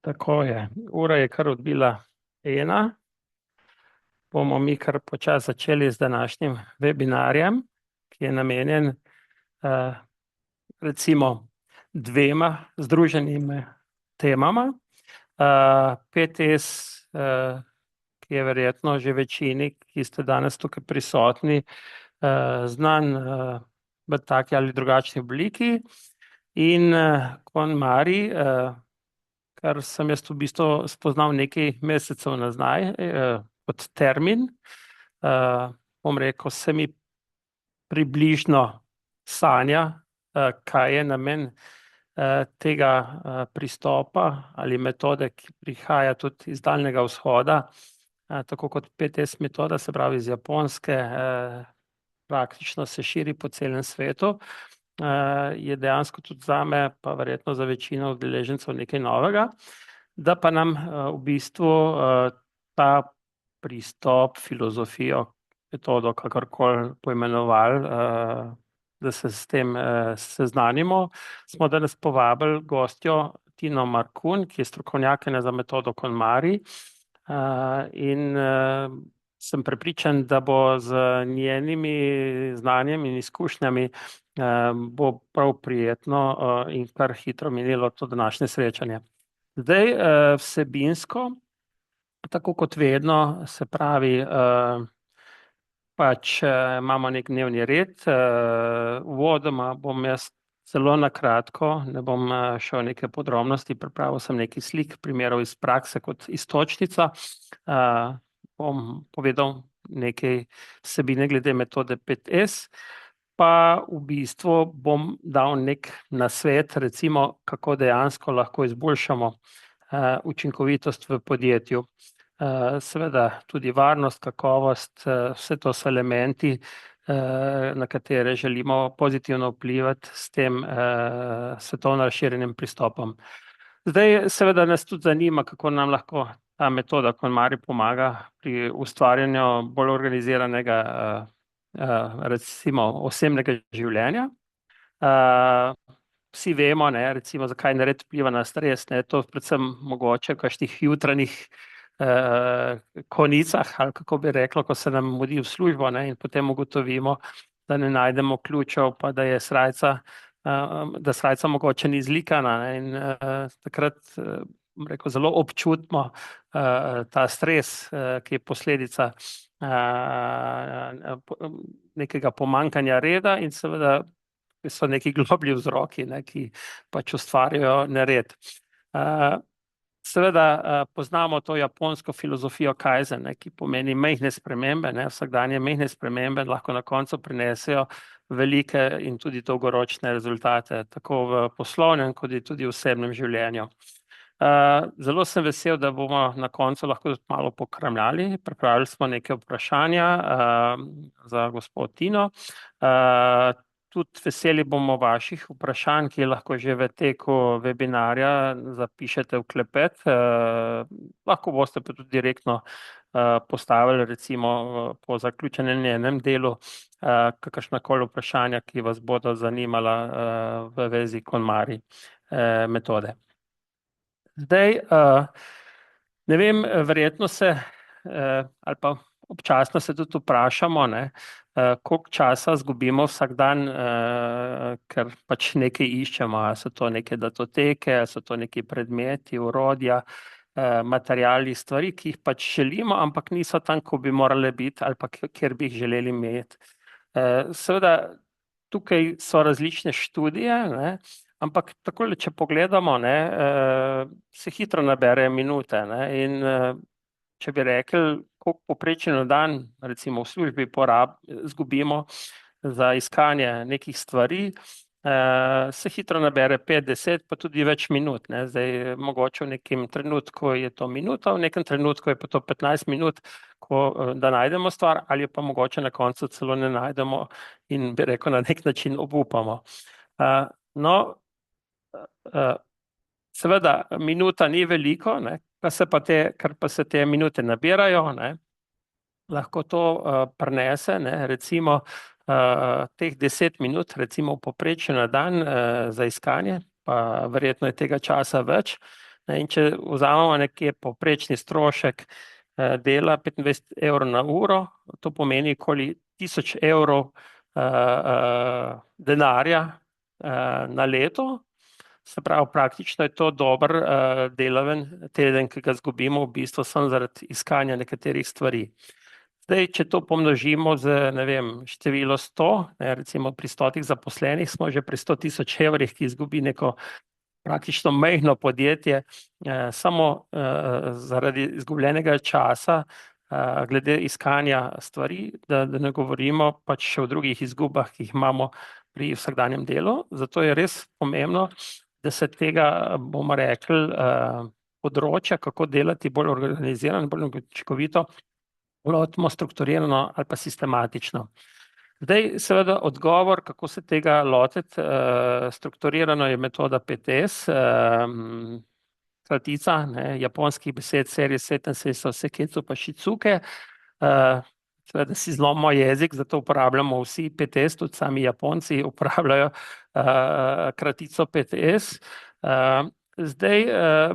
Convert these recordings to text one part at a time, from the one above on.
Tako je. Ura je kar odbila ena. Bomo mi kar počasi začeli z današnjim webinarjem, ki je namenjen recimo dvema združenim temama. 5S, ki je verjetno že večini, ki ste danes tukaj prisotni, znan v taki ali drugačni obliki. In KonMari, kar sem jaz v bistvu spoznal nekaj mesecev nazaj, kot termin. Bom rekel, se mi približno sanja, kaj je namen tega pristopa ali metode, ki prihaja tudi iz Daljnega vzhoda, tako kot 5S metoda, se pravi iz Japonske, praktično se širi po celem svetu. Je dejansko tudi zame, pa verjetno za večino udeležencev nekaj novega, da pa nam v bistvu ta pristop, filozofijo, metodo, kakorkoli poimenovali, da se s tem seznanimo, smo danes povabili gostjo Tino Markun, ki je strokovnjakinja za metodo KonMari, in sem prepričan, da bo z njenimi znanjem in izkušnjami bo prav prijetno in kar hitro minilo to današnje srečanje. Zdaj, vsebinsko, tako kot vedno, se pravi, pač imamo nek dnevni red. Uvodoma bom jaz zelo na kratko, ne bom šel neke podrobnosti, pripravil sem nekaj slik, primerov iz prakse kot iztočnica. Bom povedal nekaj vsebine glede metode 5S, pa v bistvu bom dal nek nasvet, recimo, kako dejansko lahko izboljšamo učinkovitost v podjetju. Seveda tudi varnost, kakovost, vse to so elementi, na katere želimo pozitivno vplivati s tem svetovno razširjenim pristopom. Zdaj, seveda nas tudi zanima, kako nam lahko ta metoda KonMari pomaga pri ustvarjanju bolj organiziranega, recimo osebnega življenja. Vsi vemo, ne, recimo, zakaj nered vpliva na stres, ne, to predvsem mogoče v kakšnih jutranjih konicah, ali kako bi reklo, ko se nam mudi v službo, ne, in potem ugotovimo, da ne najdemo ključev, pa da je srajca, da srajca mogoče ni zlikana, ne, in takrat, bom rekel, zelo občutimo ta stres, ki je posledica nekega pomanjkanja reda, in seveda so neki globlji vzroki, ne, ki pač ustvarjajo nered. Seveda poznamo to japonsko filozofijo kaizen, ne, ki pomeni majhne spremembe, ne, vsakdanje majhne spremembe lahko na koncu prinesejo velike in tudi dolgoročne rezultate, tako v poslovnem kot tudi v osebnem življenju. Zelo sem vesel, da bomo na koncu lahko malo pokramljali. Pripravili smo neke vprašanja za gospod Tino. Tudi veseli bomo vaših vprašanj, ki lahko že v teku webinarja zapišete v klepet. Lahko boste pa tudi direktno postavili, recimo po zaključenem njenem delu, kakršnakoli vprašanja, ki vas bodo zanimala v vezi KonMari metode. Zdaj, ne vem, verjetno se ali pa občasno se tudi vprašamo, ne, koliko časa izgubimo vsak dan, ker pač nekaj iščemo, ali so to neke datoteke, ali so to neki predmeti, orodja, materiali, stvari, ki jih pač želimo, ampak niso tam, ko bi morale biti, ali pa kjer bi jih želeli imeti. Seveda, tukaj so različne študije, ne, ampak takole, če pogledamo, ne, se hitro nabere minute, ne, in če bi rekli, koliko povprečno na dan, recimo v službi izgubimo za iskanje nekih stvari, se hitro nabere 5-10, pa tudi več minut, ne. Zdaj, mogoče v nekem trenutku je to minuta, v nekem trenutku je pa to 15 minut, da najdemo stvar, ali pa mogoče na koncu celo ne najdemo in bi rekel, na nek način obupamo. No, seveda, minuta ni veliko, ne, kar pa se te minute nabirajo, ne, lahko to prinese, ne, recimo teh 10 minut, recimo povprečno na dan za iskanje, pa verjetno je tega časa več, In če vzamemo nekje povprečni strošek dela 25 evrov na uro, to pomeni okoli 1000 evrov denarja na leto. Se pravi, praktično je to dober delaven teden, ki ga izgubimo v bistvu samo zaradi iskanja nekaterih stvari. Zdaj, če to pomnožimo z, ne vem, število 100, recimo pri 100 zaposlenih smo že pri 100 tisoč evrih, ki izgubi neko praktično majhno podjetje, samo zaradi izgubljenega časa, glede iskanja stvari, da ne govorimo pač še o drugih izgubah, ki jih imamo pri vsakdanjem delu. Zato je res pomembno, da se tega, bomo rekli, področja, kako delati bolj organizirano, bolj učinkovito, lotimo strukturirano ali pa sistematično. Zdaj, seveda, odgovor, kako se tega lotiti, strukturirano je metoda PTS, kratica, japonskih besed, serije Seten Seiso Seketsu pa Shizuke. Seveda si zlomimo jezik, zato uporabljamo vsi PTS, tudi sami Japonci uporabljajo kratico PTS. Zdaj,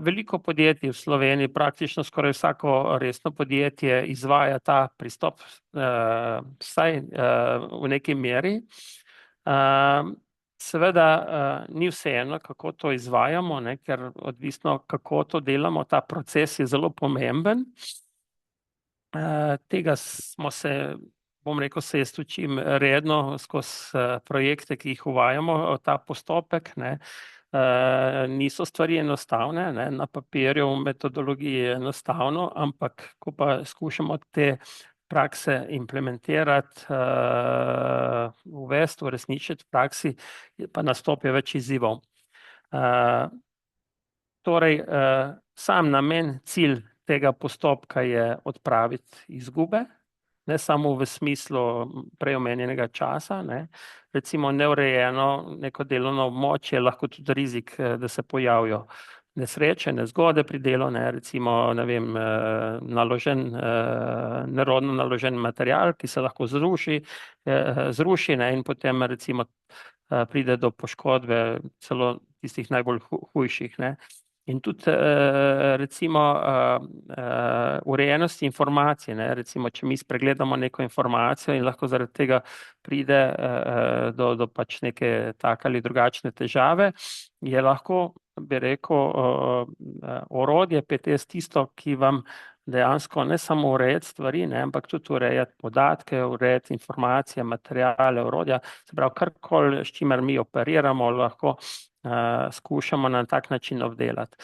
veliko podjetij v Sloveniji, praktično skoraj vsako resno podjetje izvaja ta pristop, vsaj v neki meri. Seveda ni vseeno, kako to izvajamo, ker odvisno, kako to delamo, ta proces je zelo pomemben. Tega smo se, bom rekel, se jaz učim redno skozi projekte, ki jih uvajamo, ta postopek, niso stvari enostavne, na papirju v metodologiji je enostavno, ampak ko pa skušamo te prakse implementirati, uvesti, uresničiti v praksi, pa nastopi več izzivov. Torej, sam namen, cilj tega postopka je odpraviti izgube, ne samo v smislu prej omenjenega časa, recimo neurejeno neko delovno območje, lahko tudi rizik, da se pojavijo nesreče, nezgode pri delu, recimo, ne vem, nerodno naložen material, ki se lahko zruši, in potem recimo pride do poškodbe celo tistih najbolj hujših, In tudi recimo urejenosti informacije, recimo, če mi spregledamo neko informacijo in lahko zaradi tega pride do pač neke take ali drugačne težave, je lahko, bi rekel, orodje PTS tisto, ki vam dejansko ne samo urejati stvari, ampak tudi urejati podatke, urejati informacije, materiale, orodja, se pravi, karkoli, s čimer mi operiramo, lahko skušamo na tak način obdelati.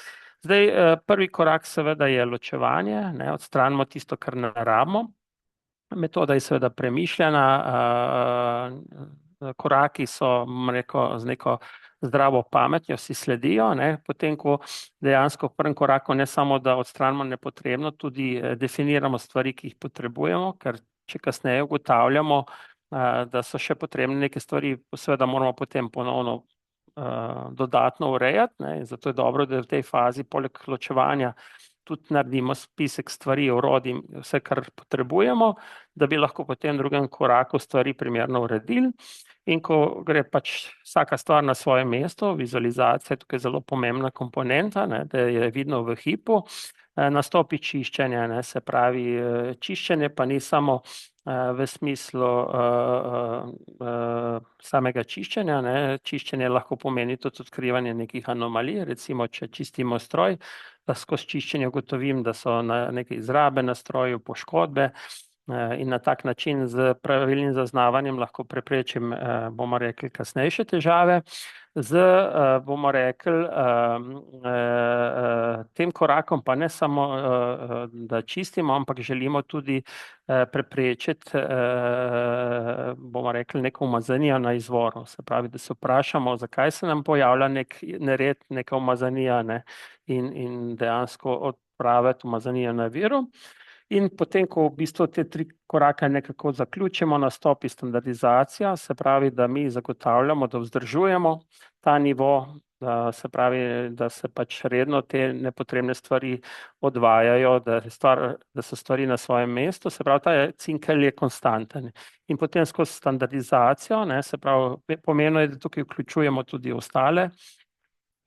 Zdaj, prvi korak seveda je ločevanje, odstranimo tisto, kar ne rabimo. Metoda je seveda premišljena, koraki so, rekel, z neko zdravo pametjo si sledijo, potem, ko dejansko v prvem koraku ne samo, da odstranimo nepotrebno, tudi definiramo stvari, ki jih potrebujemo, ker če kasneje ugotavljamo, da so še potrebne neke stvari, seveda moramo potem ponovno dodatno urejati, zato je dobro, da v tej fazi poleg ločevanja tudi naredimo spisek stvari, orodij, vse, kar potrebujemo, da bi lahko potem v drugem koraku stvari primerno uredili. In ko gre pač vsaka stvar na svoje mesto, vizualizacija je tukaj zelo pomembna komponenta, da je vidno v hipu, nastopi čiščenje, se pravi, čiščenje pa ni samo v smislu samega čiščenja, čiščenje lahko pomeni tudi odkrivanje nekih anomalij, recimo, če čistimo stroj, da skozi čiščenje ugotovim, da so neke izrabe na stroju, poškodbe, in na tak način z pravilnim zaznavanjem lahko preprečim, bomo rekli, kasnejše težave. Bomo rekli, tem korakom pa ne samo, da čistimo, ampak želimo tudi preprečiti, bomo rekli, neko umazanijo na izvoru. Se pravi, da se vprašamo, zakaj se nam pojavlja nek nered, neka umazanija, in dejansko odpraviti umazanijo na viru. In potem, ko v bistvu te 3 korake nekako zaključimo, nastopi standardizacija, se pravi, da mi zagotavljamo, da vzdržujemo ta nivo, se pravi, da se pač redno te nepotrebne stvari odvajajo, da so stvari na svojem mestu, se pravi, ta cinkelj je konstanten. In potem skozi standardizacijo, se pravi, pomembno je, da tukaj vključujemo tudi ostale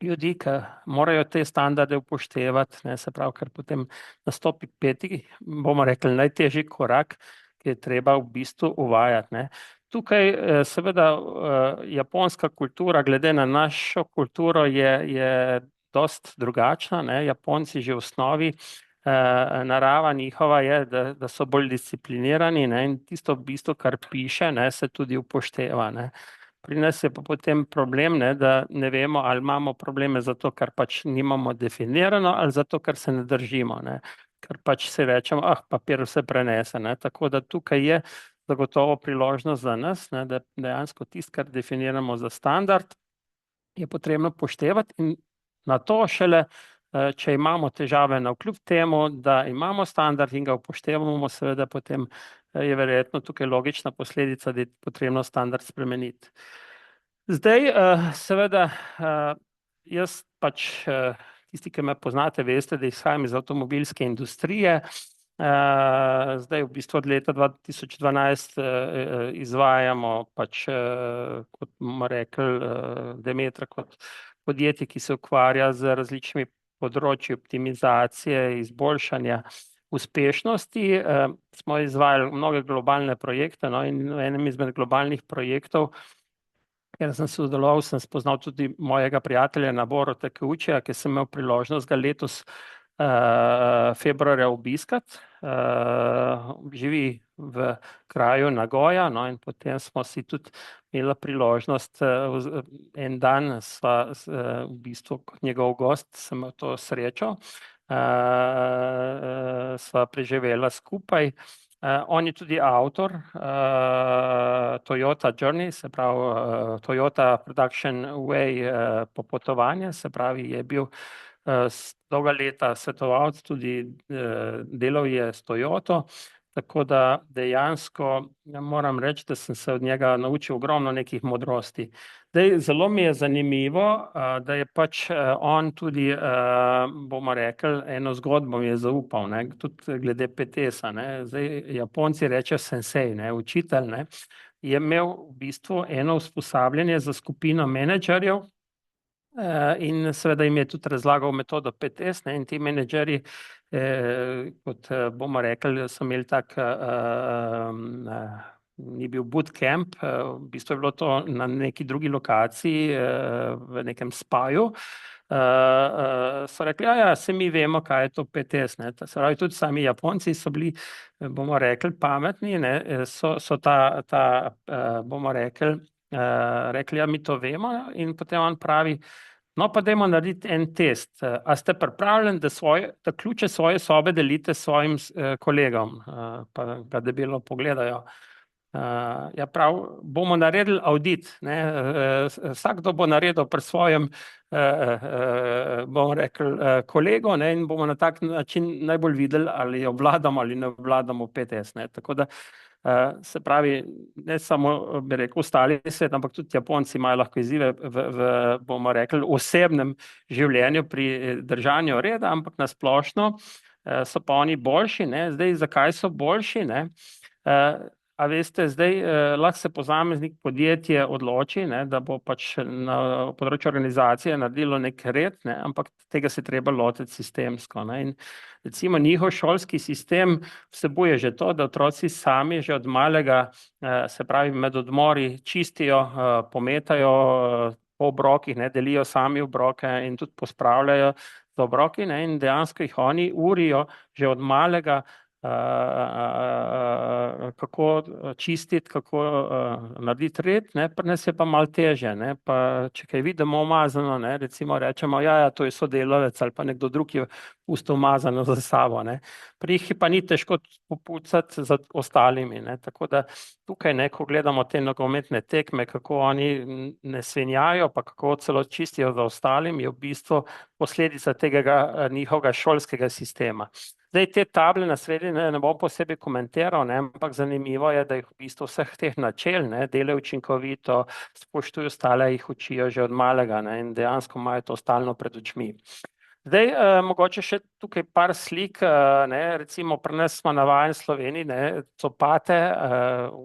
ljudi, ki morajo te standarde upoštevati, ne, se pravi, ker potem nastopi peti, bomo rekli, najtežji korak, ki je treba v bistvu uvajati, ne. Tukaj seveda japonska kultura, glede na našo kulturo, je dost drugačna, ne. Japonci že v osnovi, narava njihova je, da so bolj disciplinirani, ne, in tisto v bistvu, kar piše, ne, se tudi upošteva, ne. Pri nas je pa potem problem, ne, da ne vemo, ali imamo probleme zato, ker pač nimamo definirano, ali zato, ker se ne držimo, ne. Ker pač si rečemo, papir vse prenese, ne. Tako da tukaj je zagotovo priložnost za nas, ne, da dejansko tisto, kar definiramo za standard, je potrebno upoštevati in na to šele, če imamo težave navkljub temu, da imamo standard in ga upoštevamo, seveda potem je verjetno tukaj logična posledica, da je potrebno standard spremeniti. Zdaj, seveda, jaz pač, tisti, ki me poznate, veste, da izhajam iz avtomobilske industrije. Zdaj v bistvu od leta 2012 izvajamo pač, kot bomo rekli, Demetra kot podjetje, ki se ukvarja z različnimi področji optimizacije, izboljšanja uspešnosti. Smo izvajali mnoge globalne projekte, no, in v enem izmed globalnih projektov, ker sem sodeloval, sem spoznal tudi mojega prijatelja Noboru Takeuchija, ki sem imel priložnost ga letos februarja obiskati. Živi v kraju Nagoja, no, in potem smo si tudi imeli priložnost, en dan sva v bistvu kot njegov gost, sem imel to srečo, sva preživela skupaj. On je tudi avtor Toyota Journey, se pravi Toyota Production Way popotovanja, se pravi, je bil dolga leta svetovalec, tudi delal je s Toyoto, tako da dejansko moram reči, da sem se od njega naučil ogromno nekih modrosti. Zdaj, zelo mi je zanimivo, da je pač on tudi, bomo rekli, eno zgodbo mi je zaupal, ne, tudi glede PT-sa, ne. Zdaj, Japonci rečejo sensei, ne, učitelj, ne, je imel v bistvu eno usposabljanje za skupino menedžerjev, in seveda jim je tudi razlagal metodo PT-s, ne, in ti menedžerji, kot bomo rekli, so imeli tak, ni bil bootcamp, v bistvu je bilo to na neki drugi lokaciji, v nekem spaju. So rekli, saj mi vemo, kaj je to PT-s, ne. Se pravi, tudi sami Japonci so bili, bomo rekli, pametni, ne, so ta, bomo rekli, mi to vemo, in potem on pravi, no, pa dajmo narediti en test. A ste pripravljeni, da ključe svoje sobe delite s svojim kolegom? Pa ga debelo pogledajo. Ja, prav, bomo naredili avdit, ne, vsakdo bo naredil pri svojem, bomo rekli, kolegu, ne, in bomo na tak način najbolj videli, ali obvladamo ali ne obvladamo PT-s, ne. Tako da, se pravi, ne samo, bi rekel, ostali svet, ampak tudi Japonci imajo lahko izzive v, bomo rekli, osebnem življenju pri držanju reda, ampak na splošno so pa oni boljši, ne. Zdaj, zakaj so boljši, ne? A veste, zdaj lahko se posameznik podjetje odloči, ne, da bo pač na področju organizacije naredilo nek red, ne, ampak tega se treba lotiti sistemsko, ne. In recimo njihov šolski sistem vsebuje že to, da otroci sami že od malega, se pravi med odmori, čistijo, pometajo po obrokih, ne, delijo sami obroke in tudi pospravljajo z obroki, ne, in dejansko jih oni urijo že od malega, kako čistiti, kako narediti red, ne. Pri nas je pa malo težje, ne, pa če kaj vidimo umazano, ne, recimo rečemo, to je sodelavec ali pa nekdo drug je pustil umazano za sabo, ne. Pri njih pa ni težko popucati za ostalimi, ne, tako da tukaj, ne, ko gledamo te nogometne tekme, kako oni ne svinjajo, pa kako celo čistijo za ostalimi, je v bistvu posledica tega njihovega šolskega sistema. Zdaj, te table na sredi ne bom posebej komentiral, ne, ampak zanimivo je, da jih v bistvu vseh teh načel, ne, delajo učinkovito, spoštujo ostale, jih učijo že od malega, ne, in dejansko imajo to stalno pred očmi. Zdaj, mogoče še tukaj par slik, ne, recimo pri nas smo navajeni v Sloveniji, ne, copate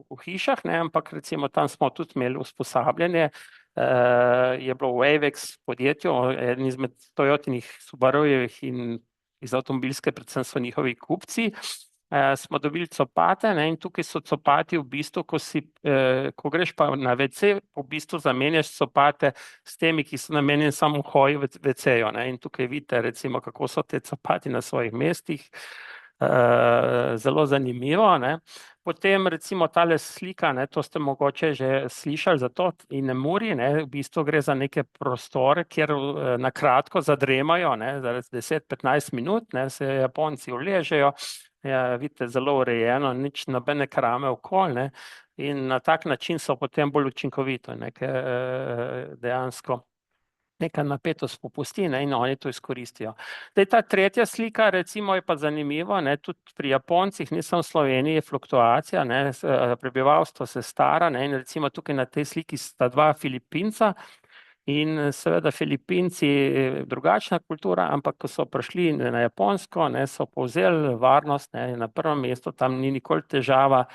v hišah, ne, ampak recimo tam smo tudi imeli usposabljanje, je bilo v Avex podjetju, eden izmed Toyotinih Subarujevih in iz avtomobilske, predvsem so njihovi kupci. Smo dobili copate, ne, in tukaj so copati v bistvu, ko greš pa na WC, v bistvu zamenjaš copate s temi, ki so namenjeni samo hoji v WC-ju, ne, in tukaj vidite recimo, kako so te copati na svojih mestih. Zelo zanimivo, ne. Potem recimo tale slika, ne, to ste mogoče že slišali za to, in Muri, ne, v bistvu gre za neke prostore, kjer na kratko zadremajo, ne, za 10-15 minut, ne, se Japonci uležejo. Ja, vidite, zelo urejeno, nič nobene krame okoli, ne, in na tak način so potem bolj učinkovito, ne, ker dejansko neka napetost popusti, ne, in oni to izkoristijo. Zdaj, ta tretja slika, recimo, je pa zanimivo, ne, tudi pri Japoncih, ne samo v Sloveniji, je fluktuacija, ne, prebivalstvo se stara, ne, in recimo tukaj na tej sliki sta dva Filipinca. In seveda Filipinci, drugačna kultura, ampak ko so prišli na Japonsko, ne, so povzeli varnost, ne, na prvem mestu, tam ni nikoli težava,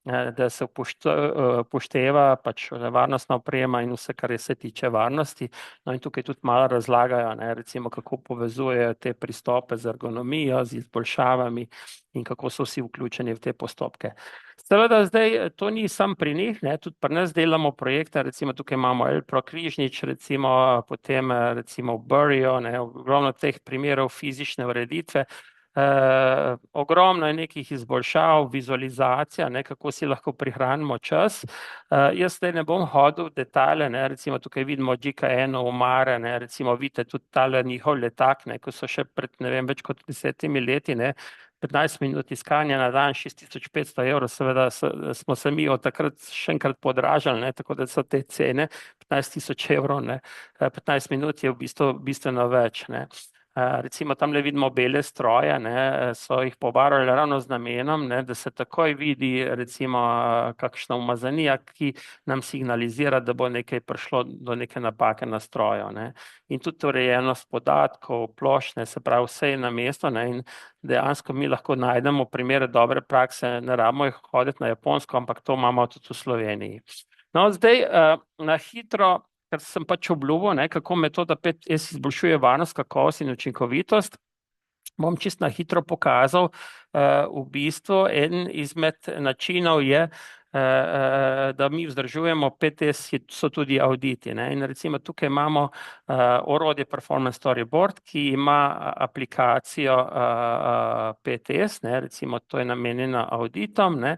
da se upošteva pač varnostna oprema in vse, kar se tiče varnosti. No, in tukaj tudi malo razlagajo, ne, recimo, kako povezujejo te pristope z ergonomijo, z izboljšavami in kako so vsi vključeni v te postopke. Seveda zdaj to ni samo pri njih, ne, tudi pri nas delamo projekte, recimo tukaj imamo Elpro Križnič, recimo potem recimo v Burjo, ne, ogromno teh primerov fizične ureditve. Ogromno je nekih izboljšav, vizualizacija, ne, kako si lahko prihranimo čas. Jaz zdaj ne bom hodil v detajle, ne, recimo tukaj vidimo GKN Omare, ne, recimo vidite tudi tale njihov letak, ne, ko so še pred, ne vem, več kot 10 leti, ne, 15 minut iskanja na dan, 6500 €, seveda smo se mi od takrat še enkrat podražili, ne, tako da so te cene 15 000 €, ne, 15 minut je v bistvu bistveno več, ne. Recimo tamle vidimo bele stroje, ne, so jih pobarvali ravno z namenom, ne, da se takoj vidi recimo kakšna umazanija, ki nam signalizira, da bo nekaj prišlo do neke napake na stroju, ne. In tudi urejenost podatkov, plošne, se pravi, vse je na mestu, ne, in dejansko mi lahko najdemo primere dobre prakse, ne rabimo jih hoditi na Japonsko, ampak to imamo tudi v Sloveniji. No, zdaj na hitro, ker sem pač obljubil, ne, kako metoda 5S izboljšuje varnost, kakovost in učinkovitost, bom čisto na hitro pokazal. V bistvu eden izmed načinov je, da mi vzdržujemo 5S, so tudi auditi, ne, in recimo tukaj imamo orodje Performance Storyboard, ki ima aplikacijo 5S, ne, recimo to je namenjeno auditom, ne,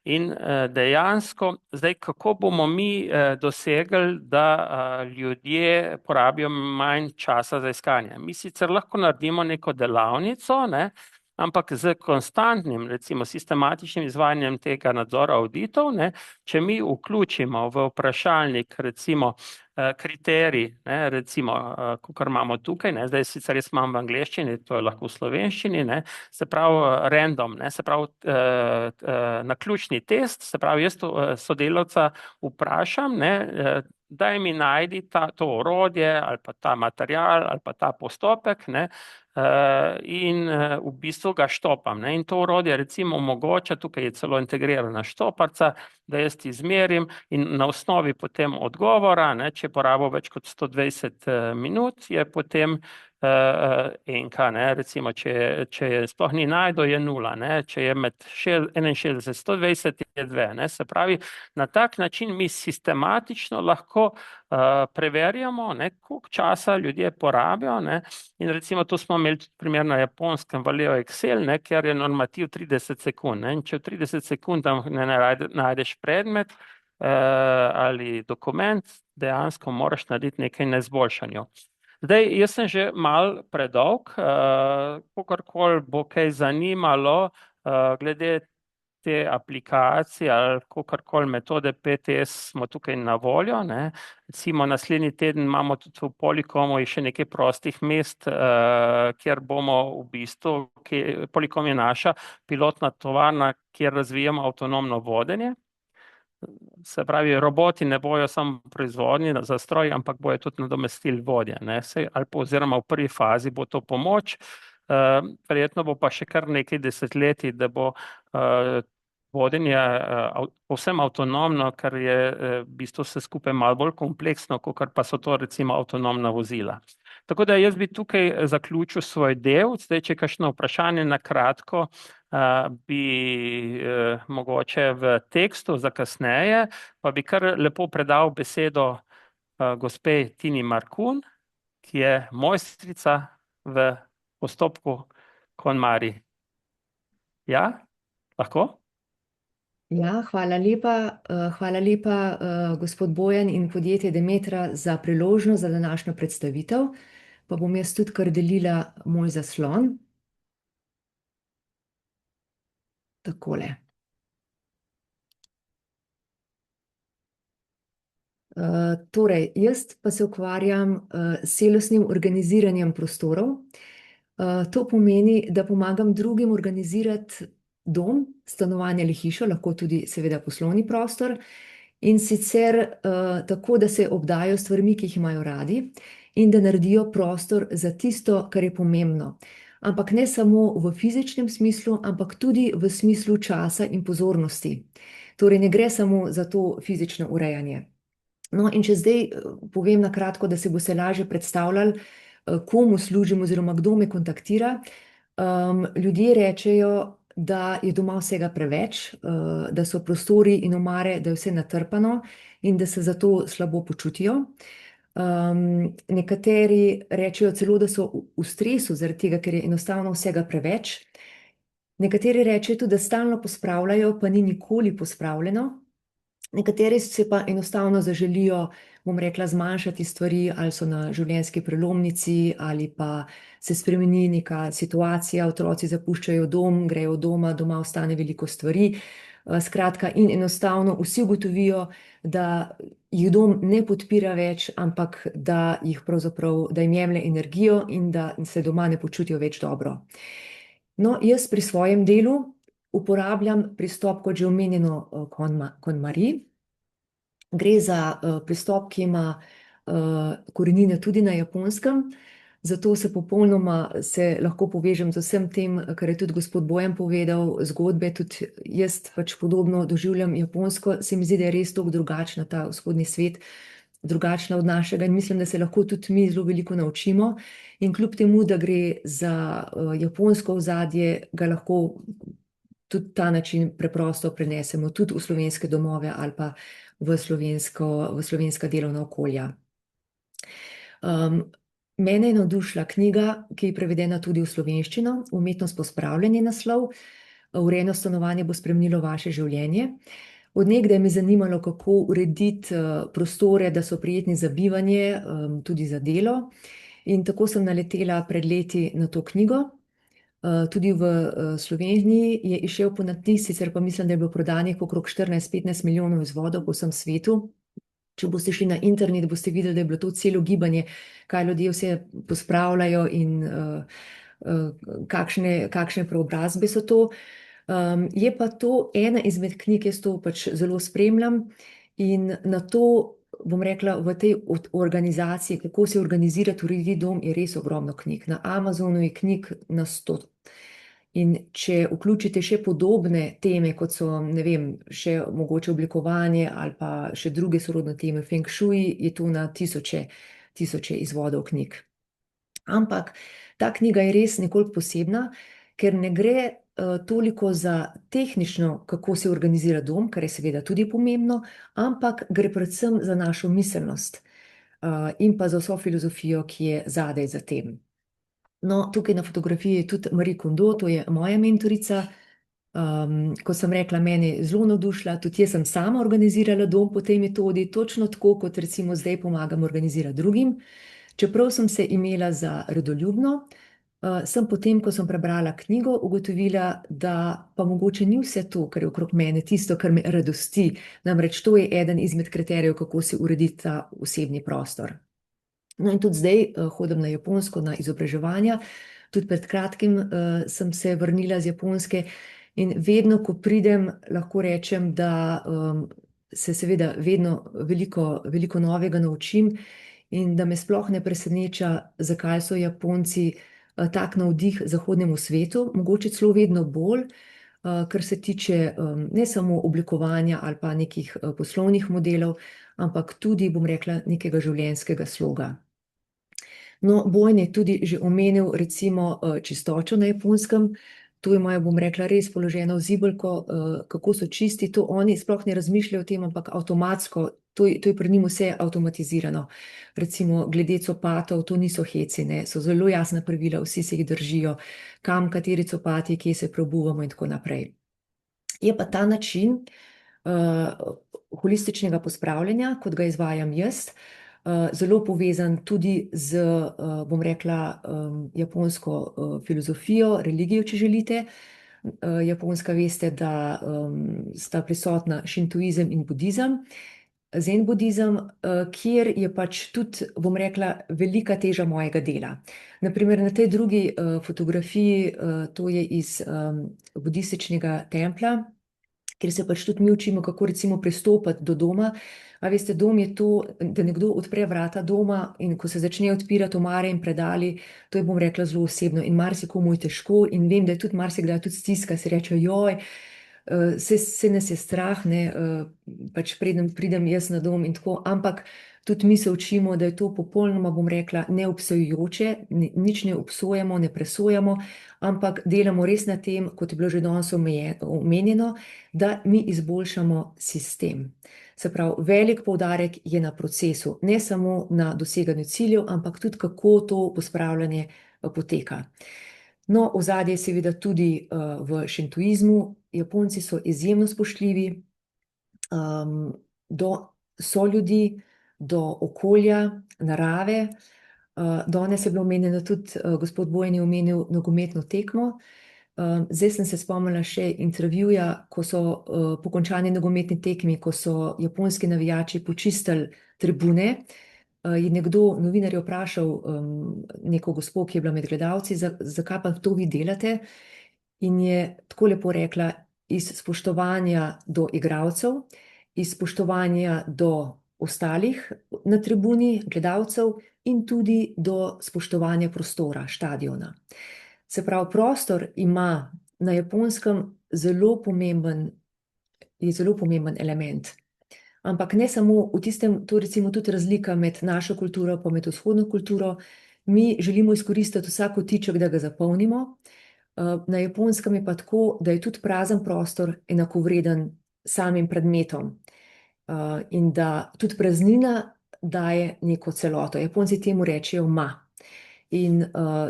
in dejansko zdaj, kako bomo mi dosegli, da ljudje porabijo manj časa za iskanje. Mi sicer lahko naredimo neko delavnico, ne, ampak z konstantnim, recimo sistematičnim izvajanjem tega nadzora auditov, ne, če mi vključimo v vprašalnik recimo kriterij, ne, recimo, kakor imamo tukaj, ne, zdaj sicer jaz imam v angleščini, to je lahko v slovenščini, ne, se pravi random, ne, se pravi naključni test, se pravi jaz sodelavca vprašam, ne, daj mi najdi to orodje ali pa ta material ali pa ta postopek, ne, in v bistvu ga štopam, ne, in to orodje recimo omogoča, tukaj je celo integrirana štoparca, da jaz izmerim in na osnovi potem odgovora, ne, če je porabil več kot 120 minut, je potem enka, ne, recimo, če je sploh ni našel, je 0, ne, če je med 61 120 je 2, ne, se pravi, na tak način mi sistematično lahko preverjamo, ne, koliko časa ljudje porabijo, ne, in recimo to smo imeli tudi primer na Japonskem, veljajo Excel, ne, ker je normativ 30 sekund, ne, in če v 30 sekundah ne najdeš predmet ali dokument, dejansko moraš narediti nekaj na izboljšanju. Zdaj, jaz sem že malo predolg, kakorkoli bo kaj zanimalo glede te aplikacije ali kakorkoli metode 5S smo tukaj na voljo, ne. Recimo naslednji teden imamo tudi v Policomu še nekaj prostih mest, kjer bomo v bistvu, Policom je naša pilotna tovarna, kjer razvijamo avtonomno vodenje. Se pravi, roboti ne bojo samo proizvodni za stroj, ampak bojo tudi nadomestili vodje, ne, ali pa oziroma v prvi fazi bo to pomoč, verjetno bo pa še kar nekaj desetletij, da bo vodenje povsem avtonomno, ker je v bistvu vse skupaj malo bolj kompleksno, kot pa so to recimo avtonomna vozila. Tako da jaz bi tukaj zaključil svoj del. Zdaj, če je kakšno vprašanje na kratko, bi mogoče v tekstu za kasneje, pa bi kar lepo predal besedo gospe Tini Markun, ki je mojstrica v postopku KonMari. Ja, lahko? Ja, hvala lepa, gospod Bojan in podjetje Demetra za priložnost za današnjo predstavitev. Pa bom jaz tudi kar delila moj zaslon. Takole. Torej, jaz pa se ukvarjam s celostnim organiziranjem prostorov. To pomeni, da pomagam drugim organizirati dom, stanovanje ali hišo, lahko tudi seveda poslovni prostor, in sicer tako, da se obdajo stvarmi, ki jih imajo radi, in da naredijo prostor za tisto, kar je pomembno. Ampak ne samo v fizičnem smislu, ampak tudi v smislu časa in pozornosti. Torej, ne gre samo za to fizično urejanje. No, in če zdaj povem na kratko, da se boste lažje predstavljali, komu služim oziroma kdo me kontaktira. Ljudje rečejo, da je doma vsega preveč, da so prostori in omare, da je vse natrpano in da se zato slabo počutijo. Nekateri rečejo celo, da so v stresu zaradi tega, ker je enostavno vsega preveč. Nekateri rečejo tudi, da stalno pospravljajo, pa ni nikoli pospravljeno. Nekateri se pa enostavno zaželijo, bom rekla, zmanjšati stvari, ali so na življenjski prelomnici, ali pa se spremeni neka situacija, otroci zapuščajo dom, grejo doma ostane veliko stvari. Skratka, in enostavno vsi ugotovijo, da jih dom ne podpira več, ampak da jim jemlje energijo in da se doma ne počutijo več dobro. No, jaz pri svojem delu uporabljam pristop, kot že omenjeno, KonMari. Gre za pristop, ki ima korenine tudi na Japonskem, zato se lahko povežem z vsem tem, kar je tudi gospod Bojan povedal, zgodbe, tudi jaz pač podobno doživljam Japonsko, se mi zdi, da je res toliko drugačna ta vzhodni svet, drugačna od našega, in mislim, da se lahko tudi mi zelo veliko naučimo. In kljub temu, da gre za japonsko ozadje, ga lahko tudi ta način preprosto prenesemo tudi v slovenske domove ali pa v slovenska delovna okolja. Mene je navdušila knjiga, ki je prevedena tudi v slovenščino, Umetnost pospravljanja je naslov. Urejeno stanovanje bo spremenilo vaše življenje. Od nekdaj me je zanimalo, kako urediti prostore, da so prijetni za bivanje, tudi za delo. In tako sem naletela pred leti na to knjigo. Tudi v Sloveniji je izšel ponatis, sicer pa mislim, da je bilo prodanih okrog 14-15 milijonov izvodov po vsem svetu. Če boste šli na internet, boste videli, da je bilo to celo gibanje, kaj ljudje vse pospravljajo in kakšne preobrazbe so to. Je pa to ena izmed knjig, jaz to pač zelo spremljam, in na to, bom rekla, v tej organizaciji, kako se organizirati, urediti dom, je res ogromno knjig. Na Amazonu je knjig na 100. In če vključite še podobne teme, kot so, ne vem, še mogoče oblikovanje ali pa še druge sorodne teme, Feng Shui, je to na tisoče izvodov knjig. Ampak ta knjiga je res nekoliko posebna, ker ne gre toliko za tehnično, kako se organizira dom, kar je seveda tudi pomembno, ampak gre predvsem za našo miselnost in pa za vso filozofijo, ki je zadaj za tem. No, tukaj na fotografiji je tudi Marie Kondo, to je moja mentorica. Kot sem rekla, mene je zelo navdušila, tudi jaz sem sama organizirala dom po tej metodi, točno tako, kot recimo zdaj pomagam organizirati drugim. Čeprav sem se imela za redoljubno, sem potem, ko sem prebrala knjigo, ugotovila, da pa mogoče ni vse to, kar je okrog mene, tisto, kar me radosti. Namreč to je eden izmed kriterijev, kako si urediti ta osebni prostor. No, in tudi zdaj hodim na Japonsko na izobraževanja. Tudi pred kratkim sem se vrnila z Japonske in vedno, ko pridem, lahko rečem, da se seveda vedno veliko novega naučim in da me sploh ne preseneča, zakaj so Japonci tak navdih zahodnemu svetu, mogoče celo vedno bolj. kar se tiče ne samo oblikovanja ali pa nekih poslovnih modelov, ampak tudi, bom rekla, nekega življenjskega sloga. No, Bojan je tudi že omenil recimo čistočo na Japonskem. To imajo, bom rekla, res položeno v zibelko, kako so čisti. To oni sploh ne razmišljajo o tem, ampak avtomatsko, to je pri njim vse avtomatizirano. Recimo glede copatov, to niso heci, ne, so zelo jasna pravila, vsi se jih držijo, kam, kateri copati, kje se preobuvamo in tako naprej. Je pa ta način holističnega pospravljanja, kot ga izvajam jaz, zelo povezan tudi z, bom rekla, japonsko filozofijo, religijo, če želite. Japonska, veste, da sta prisotna šintoizem in budizem. Zen budizem, kjer je pač tudi, bom rekla, velika teža mojega dela. Naprimer, na tej drugi fotografiji, to je iz budističnega templja, kjer se pač tudi mi učimo, kako recimo pristopati do doma. A veste, dom je to, da nekdo odpre vrata doma in ko se začne odpirati omare in predali, to je, bom rekla, zelo osebno in marsikomu je težko in vem, da je tudi marsikdaj tudi stiska, se reče, joj, se nas je strah, ne, pač preden pridem jaz na dom in tako, ampak tudi mi se učimo, da je to popolnoma, bom rekla, neobsojujoče, nič ne obsojamo, ne presojamo, ampak delamo res na tem, kot je bilo že danes omenjeno, da mi izboljšamo sistem. Se pravi, velik poudarek je na procesu, ne samo na doseganju ciljev, ampak tudi kako to pospravljanje poteka. No, ozadje je seveda tudi v šintoizmu. Japonci so izjemno spoštljivi do soljudi, do okolja, narave. Danes je bilo omenjeno tudi, gospod Bojan je omenil nogometno tekmo. Zdaj sem se spomnila še intervjuja, ko so po končani nogometni tekmi, ko so japonski navijači počistili tribune, je nekdo, novinar je vprašal neko gospo, ki je bila med gledalci, zakaj pa to vi delate? In je tako lepo rekla, iz spoštovanja do igralcev, iz spoštovanja do ostalih na tribuni, gledalcev in tudi do spoštovanja prostora, štadiona. Se pravi, prostor ima na Japonskem je zelo pomemben element. Ampak ne samo v tistem, to recimo tudi razlika med našo kulturo pa med vzhodno kulturo, mi želimo izkoristiti vsak kotiček, da ga zapolnimo. Na Japonskem je pa tako, da je tudi prazen prostor enakovreden samim predmetom. In da tudi praznina daje neko celoto. Japonci temu rečejo ma. In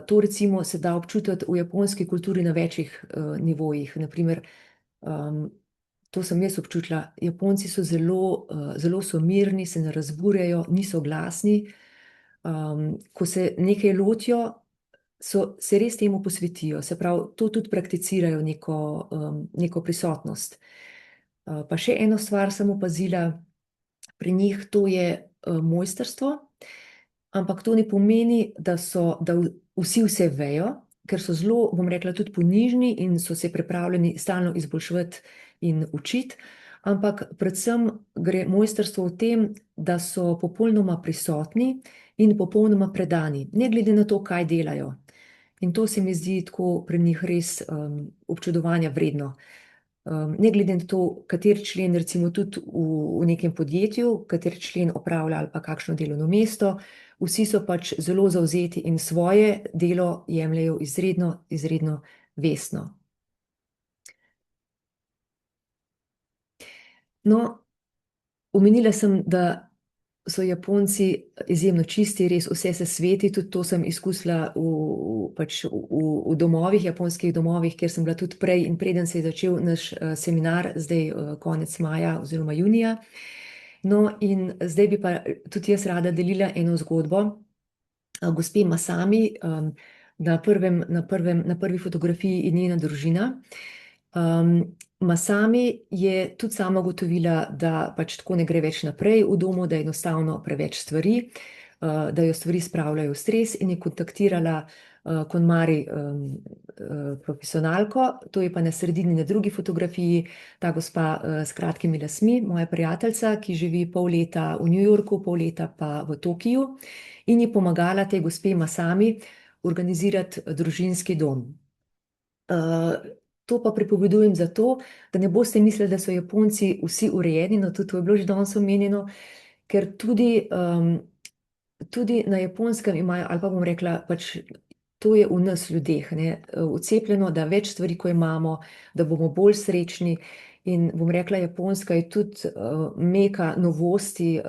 to recimo se da občutiti v japonski kulturi na večjih nivojih. Naprimer, to sem jaz občutila, Japonci so zelo so mirni, se ne razburjajo, niso glasni. Ko se nekaj lotijo, se res temu posvetijo. Se pravi, to tudi prakticirajo neko prisotnost. Pa še eno stvar sem opazila pri njih, to je mojstrstvo, ampak to ne pomeni, da vsi vse vejo, ker so zelo, bom rekla, tudi ponižni in so se pripravljeni stalno izboljševati in učiti, ampak predvsem gre mojstrstvo v tem, da so popolnoma prisotni in popolnoma predani, ne glede na to, kaj delajo. In to se mi zdi tako pri njih res občudovanja vredno. Ne glede na to, kateri člen, recimo tudi v nekem podjetju, kateri člen opravlja ali pa kakšno delovno mesto, vsi so pač zelo zavzeti in svoje delo jemljejo izredno, izredno vestno. No, omenila sem, da so Japonci izjemno čisti, res vse se sveti, tudi to sem izkusila v domovih, japonskih domovih, kjer sem bila tudi prej in preden se je začel naš seminar, zdaj konec maja oziroma junija. No, in zdaj bi pa tudi jaz rada delila eno zgodbo gospe Masami, na prvi fotografiji je njena družina. Masami je tudi sama ugotovila, da pač tako ne gre več naprej v domu, da je enostavno preveč stvari, da jo stvari spravljajo v stres in je kontaktirala KonMari profesionalko, to je pa na sredini na drugi fotografiji ta gospa s kratkimi lasmi, moja prijateljica, ki živi pol leta v New Yorku, pol leta pa v Tokiju in je pomagala tej gospe Masami organizirati družinski dom. To pa pripovedujem zato, da ne boste mislili, da so Japonci vsi urejeni, no tudi to je bilo že danes omenjeno, ker tudi na Japonskem imajo, ali pa bom rekla, pač to je v nas ljudeh, ne, vcepljeno, da več stvari, ko imamo, da bomo bolj srečni. In bom rekla, Japonska je tudi meka novosti,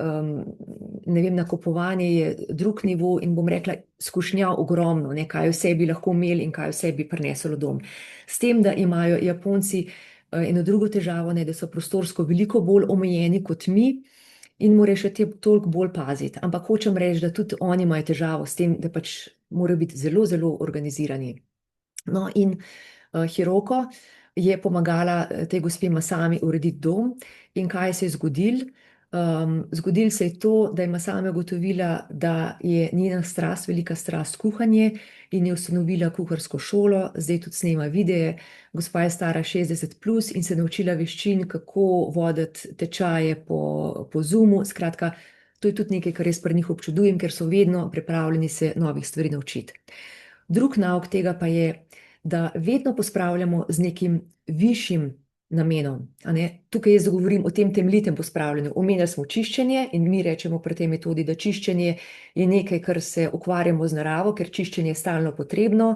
ne vem, nakupovanje je drug nivo in bom rekla, skušnja ogromno, ne, kaj vse bi lahko imeli in kaj vse bi prineslo dom. S tem, da imajo Japonci eno drugo težavo, ne, da so prostorsko veliko bolj omejeni kot mi in morajo še te toliko bolj paziti. Ampak hočem reči, da tudi oni imajo težavo s tem, da pač morajo biti zelo, zelo organizirani. No, in Hiroko je pomagala tej gospe Masami urediti dom. In kaj se je zgodilo? Zgodilo se je to, da je Masami ugotovila, da je njena strast, velika strast kuhanje in je ustanovila kuharsko šolo, zdaj tudi snema videe. Gospa je stara 60 plus in se naučila veščin, kako voditi tečaje po Zoomu. Skratka, to je tudi nekaj, kar jaz pri njih občudujem, ker so vedno pripravljeni se novih stvari naučiti. Drug nauk tega pa je, da vedno pospravljamo z nekim višjim namenom. Tukaj jaz govorim o tem temeljitem pospravljanju. Omenjali smo čiščenje in mi rečemo pri tej metodi, da čiščenje je nekaj, kar se ukvarjamo z naravo, ker čiščenje je stalno potrebno,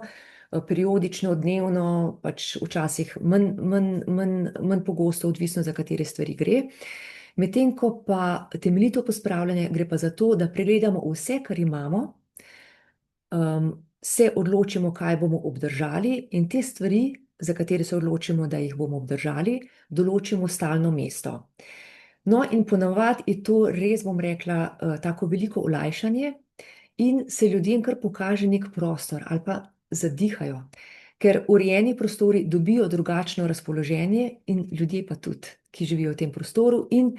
periodično, dnevno, pač včasih manj pogosto, odvisno za katere stvari gre. Medtem ko pa temeljito pospravljanje gre pa za to, da pregledamo vse, kar imamo, se odločimo, kaj bomo obdržali in te stvari, za katere se odločimo, da jih bomo obdržali, določimo stalno mesto. No, in ponavadi je to res, bom rekla, tako veliko olajšanje in se ljudem kar pokaže nek prostor ali pa zadihajo, ker urejeni prostori dobijo drugačno razpoloženje in ljudje pa tudi, ki živijo v tem prostoru in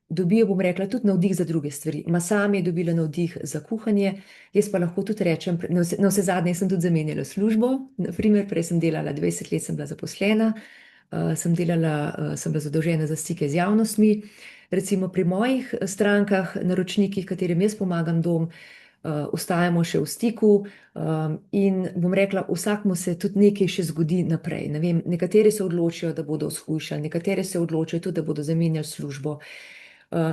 dobijo, bom rekla, tudi navdih za druge stvari. Masami je dobila navdih za kuhanje, jaz pa lahko tudi rečem, na vse zadnje sem tudi zamenjala službo, naprimer, prej sem delala 20 let, sem bila zaposlena, sem bila zadolžena za stike z javnostmi. Recimo pri mojih strankah, naročnikih, katerim jaz pomagam dom, ostajamo še v stiku in bom rekla, vsakmu se tudi nekaj še zgodi naprej. Ne vem, nekateri se odločijo, da bodo shujšali, nekateri se odločijo tudi, da bodo zamenjali službo.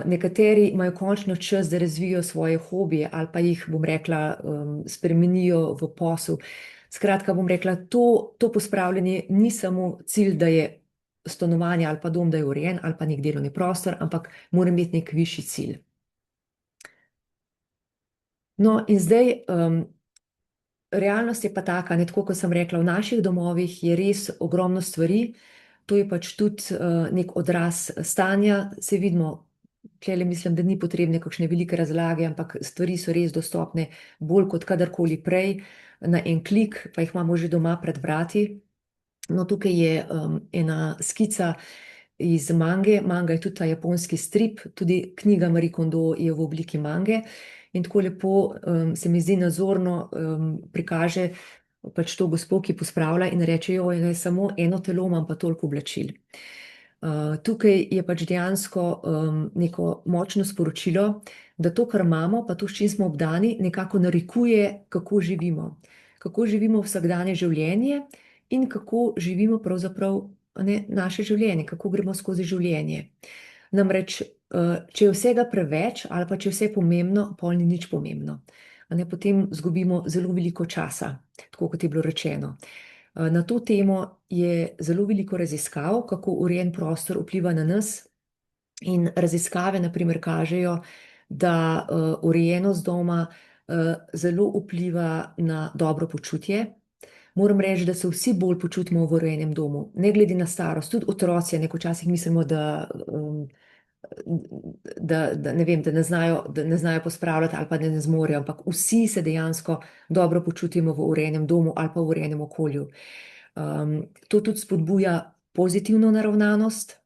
Nekateri imajo končno čas, da razvijo svoje hobije ali pa jih, bom rekla, spremenijo v posel. Skratka, bom rekla, to pospravljanje ni samo cilj, da je stanovanje ali pa dom, da je urejen ali pa nek delovni prostor, ampak mora imeti nek višji cilj. No, in zdaj, realnost je pa taka, ne, tako kot sem rekla, v naših domovih je res ogromno stvari, to je pač tudi nek odraz stanja, se vidimo, tukaj mislim, da ni potrebne kakšne velike razlage, ampak stvari so res dostopne bolj kot kadarkoli prej, na en klik, pa jih imamo že doma pred vrati. No, tukaj je ena skica iz mange, manga je tudi ta japonski strip, tudi knjiga Marie Kondo je v obliki mange in tako lepo se mi zdi nazorno prikaže pač to gospo, ki pospravlja in reče, jo, je samo eno telo, imam pa toliko oblačil. Tukaj je pač dejansko neko močno sporočilo, da to, kar imamo, pa to, s čim smo obdani, nekako narekuje, kako živimo. Kako živimo vsakdanje življenje in kako živimo pravzaprav naše življenje, kako gremo skozi življenje. Namreč, če je vsega preveč ali pa če je vse pomembno, pol ni nič pomembno. Potem izgubimo zelo veliko časa, tako kot je bilo rečeno. Na to temo je zelo veliko raziskav, kako urejen prostor vpliva na nas in raziskave na primer kažejo, da urejenost doma zelo vpliva na dobro počutje. Moram reči, da se vsi bolj počutimo v urejenem domu, ne glede na starost, tudi otroci, včasih mislimo, ne vem, da ne znajo pospravljati ali pa da ne zmorejo, ampak vsi se dejansko dobro počutimo v urejenem domu ali pa v urejenem okolju. To tudi spodbuja pozitivno naravnanost,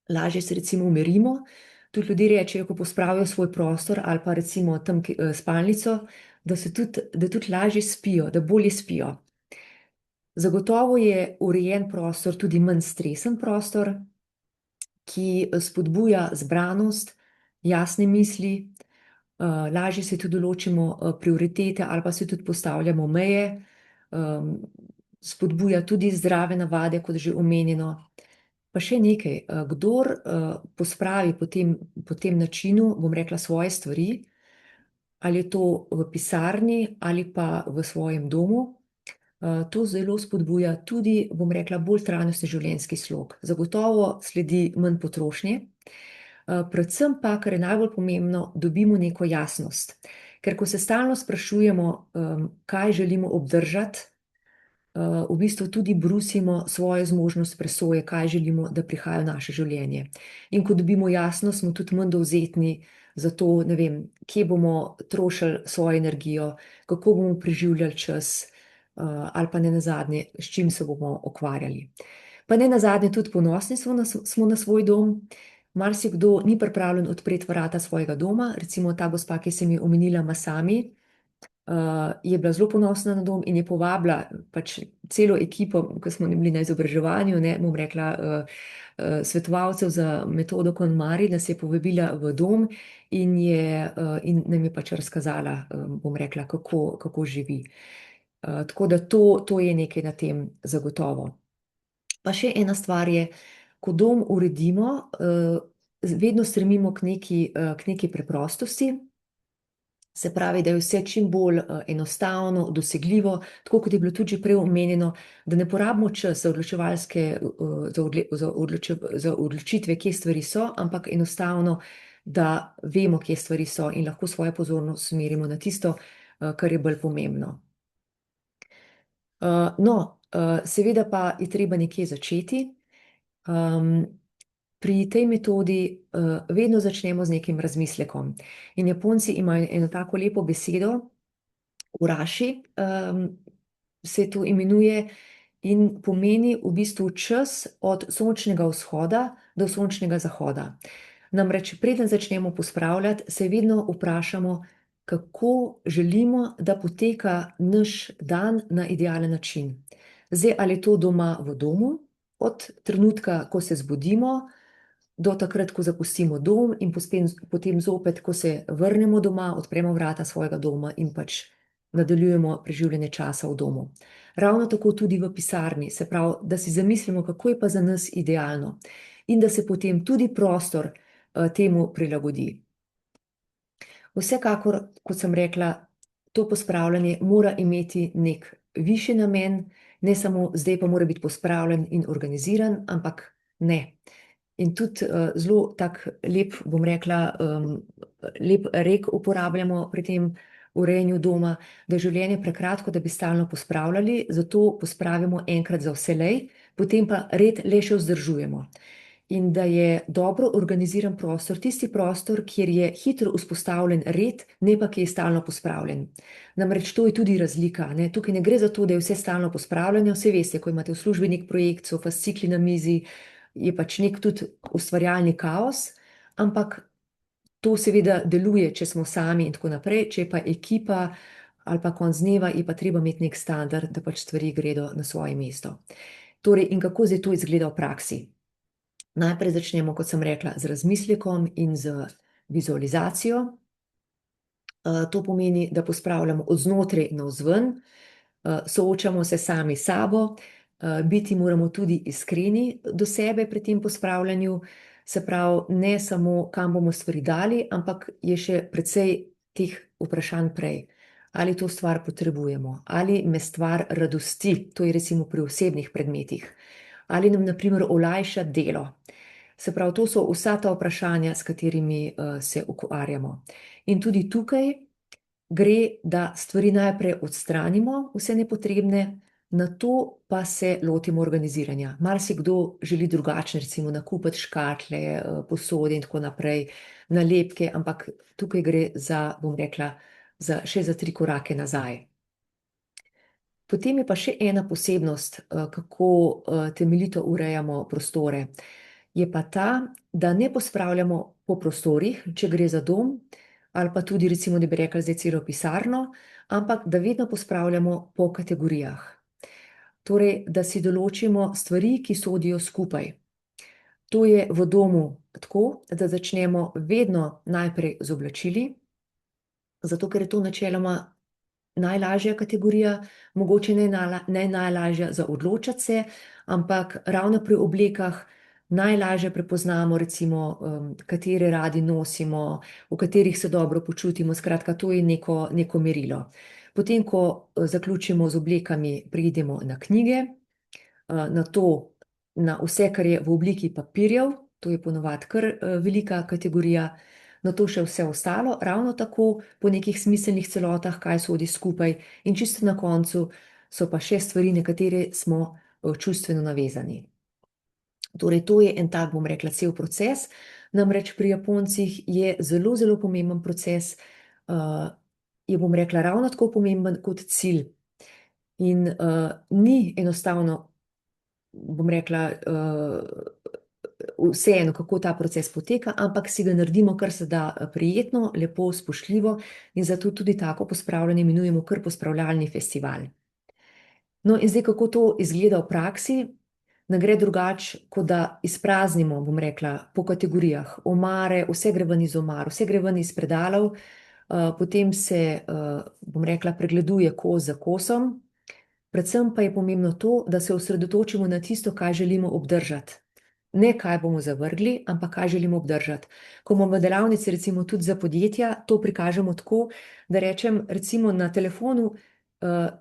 lažje se recimo umirimo. Tudi ljudje rečejo, ko pospravijo svoj prostor ali pa recimo tam spalnico, da tudi lažje spijo, da bolje spijo. Zagotovo je urejen prostor tudi manj stresen prostor, ki spodbuja zbranost, jasne misli, lažje si tudi določimo prioritete ali pa si tudi postavljamo meje. spodbuja tudi zdrave navade, kot že omenjeno. Pa še nekaj, kdor pospravi po tem načinu, bom rekla, svoje stvari, ali je to v pisarni ali pa v svojem domu, to zelo spodbuja tudi, bom rekla, bolj trajnostni življenjski slog. Zagotovo sledi manj potrošnje, predvsem pa, kar je najbolj pomembno, dobimo neko jasnost. Ker ko se stalno sprašujemo, kaj želimo obdržati, v bistvu tudi brusimo svojo zmožnost presoje, kaj želimo, da prihaja v naše življenje. In ko dobimo jasnost, smo tudi manj dovzetni za to, ne vem, kje bomo trošili svojo energijo, kako bomo preživljali čas, ali pa ne nazadnje, s čim se bomo ukvarjali. Pa ne nazadnje tudi ponosni smo na svoj dom. Marsikdo ni pripravljen odpreti vrata svojega doma, recimo ta gospa, ki sem jo omenila, Masami, je bila zelo ponosna na dom in je povabila pač celo ekipo, ko smo bili na izobraževanju, ne, bom rekla, svetovalcev za metodo KonMari, nas je povabila v dom in nam je pač razkazala, bom rekla, kako živi. Tako da to je nekaj na tem zagotovo. Pa še ena stvar je, ko dom uredimo, vedno stremimo k neki preprostosti, se pravi, da je vse čim bolj enostavno, dosegljivo, tako kot je bilo tudi že prej omenjeno, da ne porabimo čas za odločitve, kje stvari so, ampak enostavno, da vemo, kje stvari so in lahko svojo pozornost usmerimo na tisto, kar je bolj pomembno. No, seveda pa je treba nekje začeti. Pri tej metodi vedno začnemo z nekim razmislekom. In Japonci imajo eno tako lepo besedo, urashi, se to imenuje in pomeni v bistvu čas od sončnega vzhoda do sončnega zahoda. Namreč, preden začnemo pospravljati, se vedno vprašamo, kako želimo, da poteka naš dan na idealen način. Zdaj, ali je to doma v domu, od trenutka, ko se zbudimo, do takrat, ko zapustimo dom in potem zopet, ko se vrnemo doma, odpremo vrata svojega doma in pač nadaljujemo preživljanje časa v domu. Ravno tako tudi v pisarni, se pravi, da si zamislimo, kako je pa za nas idealno in da se potem tudi prostor temu prilagodi. Vsekakor, kot sem rekla, to pospravljanje mora imeti nek višji namen, ne samo zdaj pa mora biti pospravljen in organiziran, ampak ne. In tudi zelo tak lep, bom rekla, lep rek uporabljamo pri tem urejanju doma, da je življenje prekratko, da bi stalno pospravljali, zato pospravimo enkrat za vselej, potem pa red le še vzdržujemo. In da je dobro organiziran prostor tisti prostor, kjer je hitro vzpostavljen red, ne pa ki je stalno pospravljen. Namreč to je tudi razlika, ne? Tukaj ne gre za to, da je vse stalno pospravljeno, vse veste, ko imate v službi nek projekt, so fascikli na mizi, je pač nek tudi ustvarjalni kaos, ampak to seveda deluje, če smo sami in tako naprej, če je pa ekipa ali pa konec dneva, je pa treba imeti nek standard, da pač stvari gredo na svoje mesto. Torej, in kako zdaj to izgleda v praksi? Najprej začnemo, kot sem rekla, z razmislekom in z vizualizacijo. To pomeni, da pospravljamo od znotraj navzven, soočamo se sami s sabo, biti moramo tudi iskreni do sebe pri tem pospravljanju, se pravi, ne samo, kam bomo stvari dali, ampak je še precej teh vprašanj prej. Ali to stvar potrebujemo, ali me stvar radosti, to je recimo pri osebnih predmetih, ali nam na primer olajša delo. Se pravi, to so vsa ta vprašanja, s katerimi se ukvarjamo. In tudi tukaj gre, da stvari najprej odstranimo, vse nepotrebne, nato pa se lotimo organiziranja. Marsikdo želi drugače, recimo nakupiti škatle, posode in tako naprej, nalepke, ampak tukaj gre za, bom rekla, še za 3 korake nazaj. Potem je pa še ena posebnost, kako temeljito urejamo prostore. Je pa ta, da ne pospravljamo po prostorih, če gre za dom, ali pa tudi recimo, da bi rekla zdaj celo pisarno, ampak da vedno pospravljamo po kategorijah. Torej, da si določimo stvari, ki sodijo skupaj. To je v domu tako, da začnemo vedno najprej z oblačili, zato ker je to načeloma najlažja kategorija, mogoče ne najlažja za odločati se, ampak ravno pri oblekah najlažje prepoznamo, recimo, katere radi nosimo, v katerih se dobro počutimo. Skratka, to je neko merilo. Potem, ko zaključimo z oblekami, preidemo na knjige, na to, na vse, kar je v obliki papirjev, to je ponovadi kar velika kategorija, na to še vse ostalo, ravno tako po nekih smiselnih celotah, kaj sodi skupaj, in čisto na koncu so pa še stvari, na katere smo čustveno navezani. Torej, to je en tak, bom rekla, cel proces. Namreč pri Japoncih je zelo, zelo pomemben proces, je, bom rekla, ravno tako pomemben kot cilj. In ni enostavno, bom rekla, vseeno, kako ta proces poteka, ampak si ga naredimo kar se da prijetno, lepo, spoštljivo, in zato tudi tako pospravljanje imenujemo kar pospravljalni festival. No, in zdaj, kako to izgleda v praksi, ne gre drugače, kot da izpraznimo, bom rekla, po kategorijah omare, vse gre ven iz omar, vse gre ven iz predalov, potem se, bom rekla, pregleduje kos za kosom, predvsem pa je pomembno to, da se osredotočimo na tisto, kaj želimo obdržati. Ne kaj bomo zavrgli, ampak kaj želimo obdržati. Ko imamo delavnice, recimo tudi za podjetja, to prikažemo tako, da rečem, recimo na telefonu,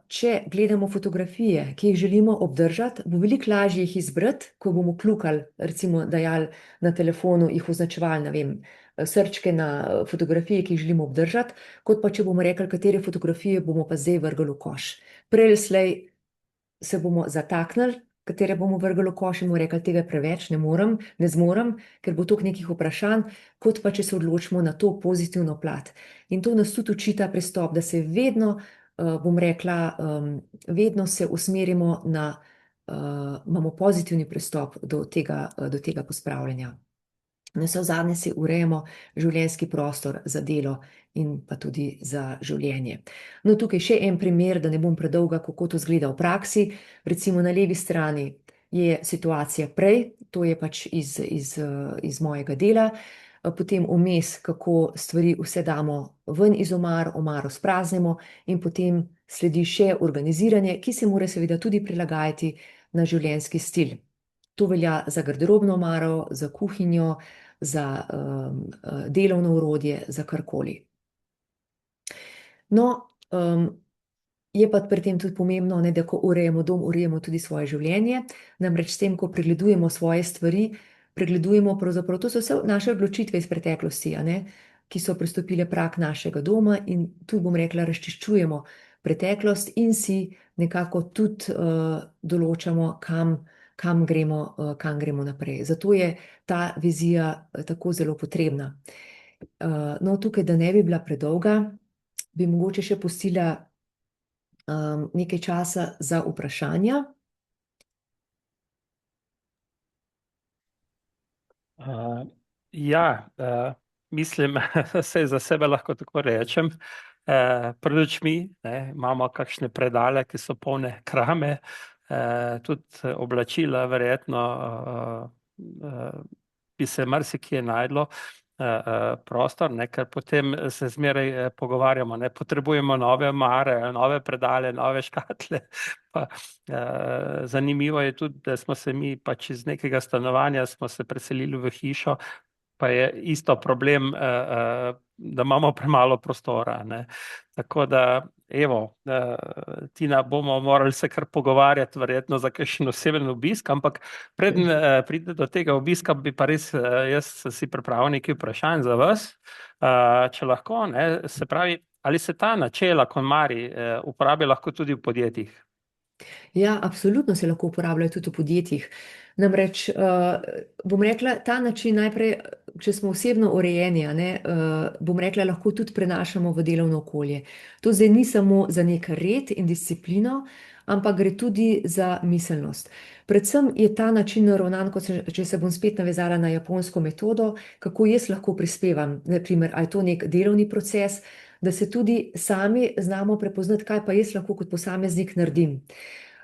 če gledamo fotografije, ki jih želimo obdržati, bo veliko lažje jih izbrati, ko bomo kljukali, recimo dajali na telefonu, jih označevali, ne vem, srčke na fotografije, ki jih želimo obdržati, kot pa če bomo rekli, katere fotografije bomo pa zdaj vrgli v koš. Prej ali slej se bomo zataknili, katere bomo vrgli v koš in bomo rekli, tega je preveč, ne zmorem, ker bo toliko nekih vprašanj, kot pa če se odločimo na to pozitivno plat. In to nas tudi uči ta pristop, da se vedno, bom rekla, vedno se usmerimo na, imamo pozitivni pristop do tega pospravljanja. Navsezadnje si urejamo življenjski prostor za delo in pa tudi za življenje. No, tukaj še en primer, da ne bom predolga, kako to izgleda v praksi. Recimo na levi strani je situacija prej, to je pač iz mojega dela, potem vmes, kako stvari vse damo ven iz omaro spraznimo, in potem sledi še organiziranje, ki se mora seveda tudi prilagajati na življenjski stil. To velja za garderobno omaro, za kuhinjo, za delovno orodje, za karkoli. No, je pa pri tem tudi pomembno, ne, da ko urejamo dom, urejamo tudi svoje življenje. Namreč s tem, ko pregledujemo svoje stvari, pregledujemo pravzaprav, to so vse naše odločitve iz preteklosti, a ne, ki so prestopile prag našega doma, in tu, bom rekla, razčiščujemo preteklost in si nekako tudi določamo, kam gremo naprej. Zato je ta vizija tako zelo potrebna. No, tukaj, da ne bi bila predolga, bi mogoče še pustila nekaj časa za vprašanja. Ja, mislim, saj za sebe lahko tako rečem. Pred očmi imamo kakšne predale, ki so polne krame, tudi oblačila, verjetno bi se marsikje najdlo prostor, ker potem se zmeraj pogovarjamo, potrebujemo nove omare, nove predale, nove škatle. Pa, zanimivo je tudi, da smo se mi pač iz nekega stanovanja smo se preselili v hišo, pa je isto problem, da imamo premalo prostora, ne. Tako da, evo, Tina, bomo morali se kar pogovarjati, verjetno za kakšen oseben obisk, ampak preden pride do tega obiska, bi pa res, jaz si pripravil nekaj vprašanj za vas, če lahko, ne, se pravi, ali se ta načela KonMari uporablja lahko tudi v podjetjih? Ja, absolutno se lahko uporabljajo tudi v podjetjih. Namreč, bom rekla, ta način najprej, če smo osebno urejeni, a ne, bom rekla, lahko tudi prenašamo v delovno okolje. To zdaj ni samo za nek red in disciplino, ampak gre tudi za miselnost. Predvsem je ta način naravnan, če se bom spet navezala na japonsko metodo, kako jaz lahko prispevam, na primer, a je to nek delovni proces, da se tudi sami znamo prepoznati, kaj pa jaz lahko kot posameznik naredim.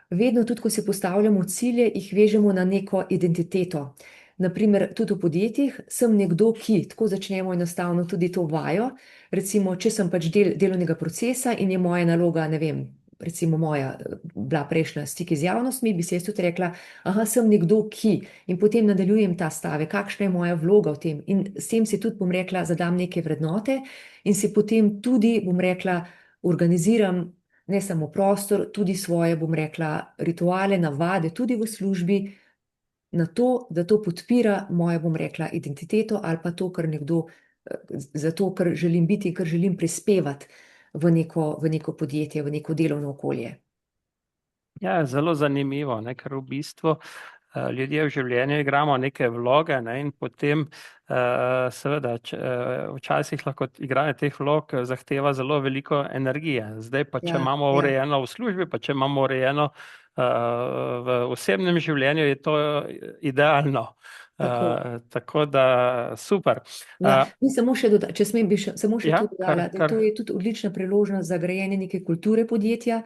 Vedno tudi, ko si postavljamo cilje, jih vežemo na neko identiteto. Naprimer, tudi v podjetjih sem nekdo, ki, tako začnemo enostavno tudi to vajo, recimo, če sem pač del delovnega procesa in je moja naloga, ne vem, recimo moja bila prejšnja stiki z javnostmi, bi se jaz tudi rekla, aha, sem nekdo, ki in potem nadaljujem ta stavek, kakšna je moja vloga v tem in s tem si tudi, bom rekla, zadam neke vrednote in si potem tudi, bom rekla, organiziram ne samo prostor, tudi svoje, bom rekla, rituale, navade, tudi v službi, na to, da to podpira mojo, bom rekla, identiteto ali pa to, kar nekdo, zato, ker želim biti, ker želim prispevati v neko podjetje, v neko delovno okolje. Ja, zelo zanimivo, ne, ker v bistvu ljudje v življenju igramo neke vloge, ne, in potem seveda včasih lahko igranje teh vlog zahteva zelo veliko energije. Zdaj pa, če Ja, imamo ja, urejeno v službi, pa če imamo urejeno v osebnem življenju, je to idealno. tako. Tako da super. Ja, in samo še če smem, bi samo še Ja, to dodala, da kar. to je tudi odlična priložnost za grajenje neke kulture podjetja.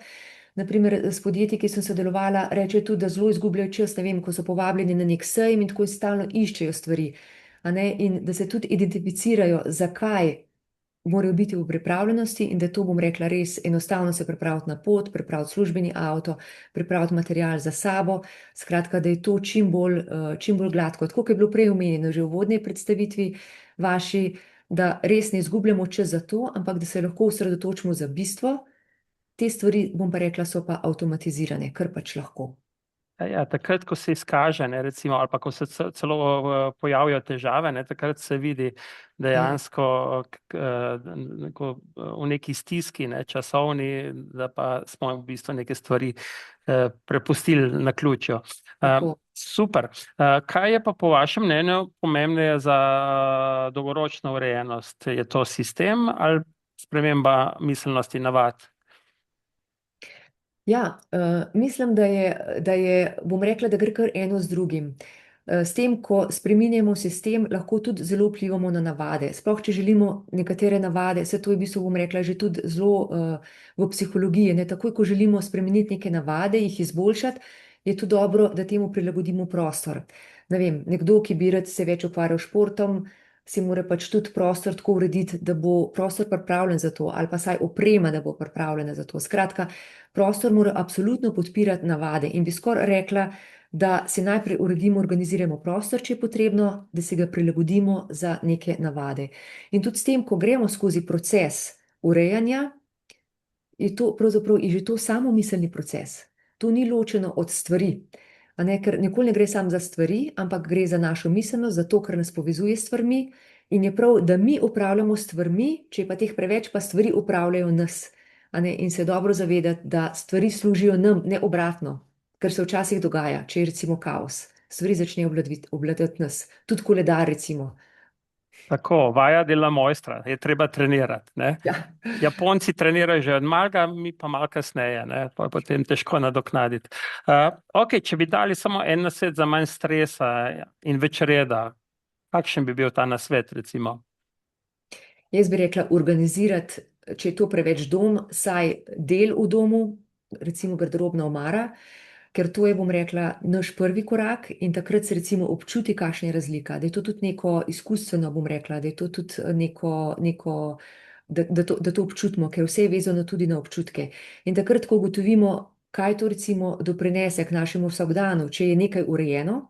Naprimer, s podjetji, ki sem sodelovala, rečejo tudi, da zelo izgubljajo čas, ne vem, ko so povabljeni na nek sejem in tako stalno iščejo stvari, a ne, in da se tudi identificirajo, zakaj morajo biti v pripravljenosti in da to, bom rekla, res enostavno se pripraviti na pot, pripraviti službeni avto, pripraviti material za sabo, skratka, da je to čim bolj gladko. Tako kot je bilo prej omenjeno že v uvodni predstavitvi vaši, da res ne izgubljamo čas za to, ampak da se lahko osredotočimo za bistvo. Te stvari, bom pa rekla, so pa avtomatizirane, kar pač lahko. Ja, takrat, ko se izkaže, ne, recimo, ali pa ko se celo pojavijo težave, ne, takrat se vidi Ja, dejansko v neki stiski, ne, časovni, da pa smo v bistvu neke stvari prepustili naključju. tako. Super. Kaj je pa po vašem mnenju pomembneje za dolgoročno urejenost? Je to sistem ali sprememba miselnosti, navad? Ja, mislim, da je, bom rekla, da gre kar eno z drugim. S tem, ko spreminjamo sistem, lahko tudi zelo vplivamo na navade. Sploh, če želimo nekatere navade, se to je v bistvu, bom rekla, že tudi zelo v psihologiji. Ne? Takoj, ko želimo spremeniti neke navade, jih izboljšati, je tudi dobro, da temu prilagodimo prostor. Ne vem, nekdo, ki bi rad se več ukvarjal s športom, si mora pač tudi prostor tako urediti, da bo prostor pripravljen za to, ali pa saj oprema, da bo pripravljena za to. Skratka, prostor mora absolutno podpirati navade in bi skoraj rekla, da si najprej uredimo, organiziramo prostor, če je potrebno, da si ga prilagodimo za neke navade. In tudi s tem, ko gremo skozi proces urejanja, je to pravzaprav že to samo miselni proces. To ni ločeno od stvari. A ne, ker nikoli ne gre samo za stvari, ampak gre za našo miselnost, za to, kar nas povezuje s stvarmi. In je prav, da mi upravljamo s stvarmi, če pa teh preveč, pa stvari upravljajo nas. A ne, in se dobro zavedati, da stvari služijo nam, ne obratno, kar se včasih dogaja, če je recimo kaos. Stvari začnejo obvladati nas, tudi koledar, recimo. Tako, vaja dela mojstra, je treba trenirati, ne? Ja. Japonci trenirajo že od malega, mi pa malo kasneje, ne? Pa je potem težko nadoknaditi. Ok, če bi dali samo en nasvet za manj stresa in več reda, kakšen bi bil ta nasvet, recimo? Jaz bi rekla, organizirati, če je to preveč dom, saj del v domu, recimo garderobna omara, ker to je, bom rekla, naš prvi korak in takrat se recimo občuti, kakšna je razlika, da je to tudi neko izkustveno, bom rekla, da je to tudi da to občutimo, ker vse je vezano tudi na občutke. In takrat, ko ugotovimo, kaj to recimo doprinese k našemu vsakdanu, če je nekaj urejeno,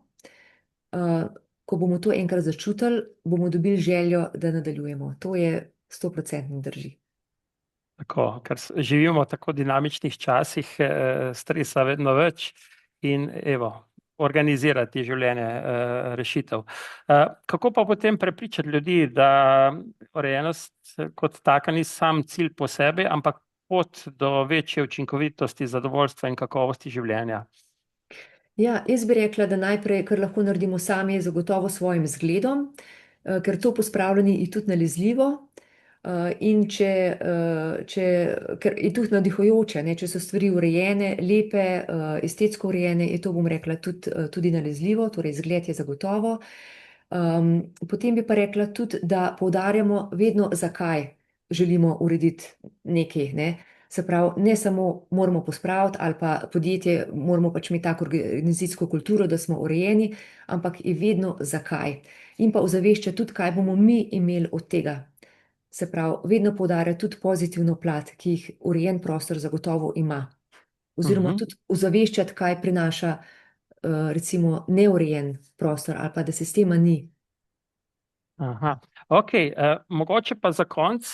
ko bomo to enkrat začutili, bomo dobili željo, da nadaljujemo. To je 100% drži. Tako, ker živimo v tako dinamičnih časih, stresa vedno več in evo, organizirati je življenje rešitev. Kako pa potem prepričati ljudi, da urejenost kot taka ni sam cilj po sebi, ampak pot do večje učinkovitosti, zadovoljstva in kakovosti življenja? Ja, jaz bi rekla, da najprej, kar lahko naredimo sami, je zagotovo s svojim zgledom, ker to pospravljanje je tudi nalezljivo. In ker je tudi navdihujoče, ne, če so stvari urejene, lepe, estetsko urejene, je to, bom rekla, tudi nalezljivo, torej zgled je zagotovo. Potem bi pa rekla tudi, da poudarjamo vedno, zakaj želimo urediti nekaj, ne. Se pravi, ne samo moramo pospraviti ali pa podjetje, moramo pač imeti tako organizacijsko kulturo, da smo urejeni, ampak je vedno zakaj. In pa ozavešča tudi, kaj bomo mi imeli od tega. Se pravi, vedno poudarja tudi pozitivno plat, ki jih urejen prostor zagotovo ima. Oziroma Mhm. tudi ozaveščati, kaj prinaša recimo neurejen prostor ali pa da sistema ni. Aha. Ok, mogoče pa za konec,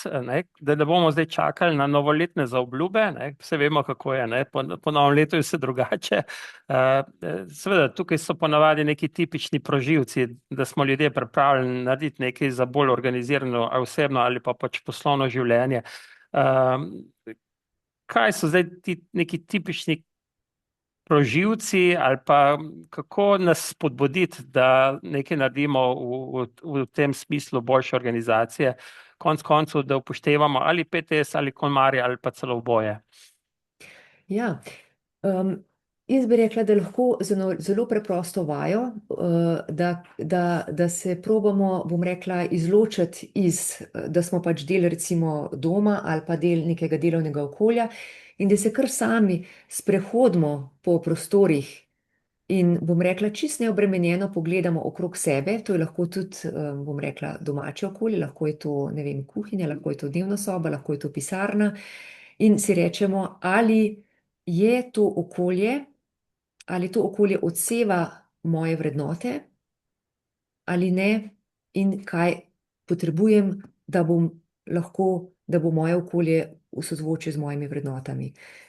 da ne bomo zdaj čakali na novoletne zaobljube, vse vemo, kako je, po novem letu je vse drugače. Seveda, tukaj so ponavadi neki tipični proživci, da smo ljudje pripravljeni narediti nekaj za bolj organizirano osebno ali pa pač poslovno življenje. Kaj so zdaj ti neki tipični proživci ali pa kako nas spodbuditi, da nekaj naredimo v tem smislu boljše organizacije, konec koncev, da upoštevamo ali PTS ali KonMari ali pa celo oboje. Ja, um, jaz bi rekla, da lahko zelo preprosto vajo, da se probamo, bom rekla, izločiti da smo pač del recimo doma ali pa del nekega delovnega okolja in da se kar sami sprehodimo po prostorih in, bom rekla, čist neobremenjeno pogledamo okrog sebe. To je lahko tudi, bom rekla, domače okolje, lahko je to, ne vem, kuhinja, lahko je to dnevna soba, lahko je to pisarna in si rečemo, je to okolje, ali to okolje odseva moje vrednote ali ne, in kaj potrebujem, da bom lahko, da bo moje okolje v sozvočju z mojimi vrednotami.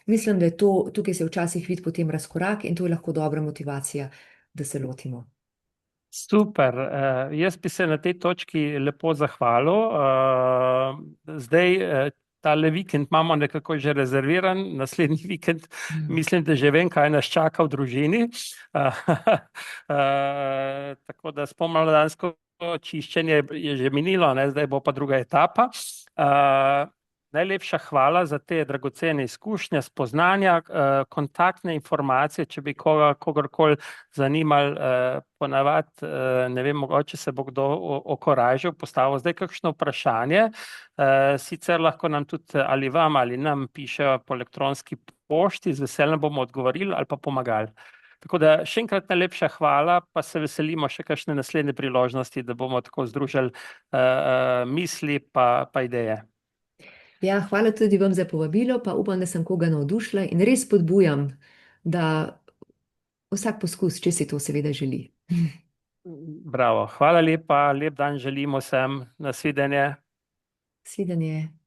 Mislim, da je to, tukaj se včasih vidi potem razkorak in to je lahko dobra motivacija, da se lotimo. Super, jaz bi se na tej točki lepo zahvalil. Zdaj, tale vikend imamo nekako že rezerviran, naslednji vikend Mm. mislim, da že vem, kaj nas čaka v družini. Tako da spomladansko čiščenje je že minilo, zdaj bo pa druga etapa. Najlepša hvala za te dragocene izkušnje, spoznanja, kontaktne informacije, če bi kogarkoli zanimali, ponavadi, ne vem, mogoče se bo kdo okoražil, postavil zdaj kakšno vprašanje, sicer lahko nam tudi ali vam ali nam pišejo po elektronski pošti, z veseljem bomo odgovorili ali pa pomagali. Tako da še enkrat najlepša hvala, pa se veselimo še kakšne naslednje priložnosti, da bomo tako združili misli pa ideje. Ja, hvala tudi vam za povabilo, pa upam, da sem koga navdušila in res spodbujam, da vsak poskus, če si to seveda želi. Bravo, hvala lepa, lep dan želimo vsem, nasvidenje. Svidenje.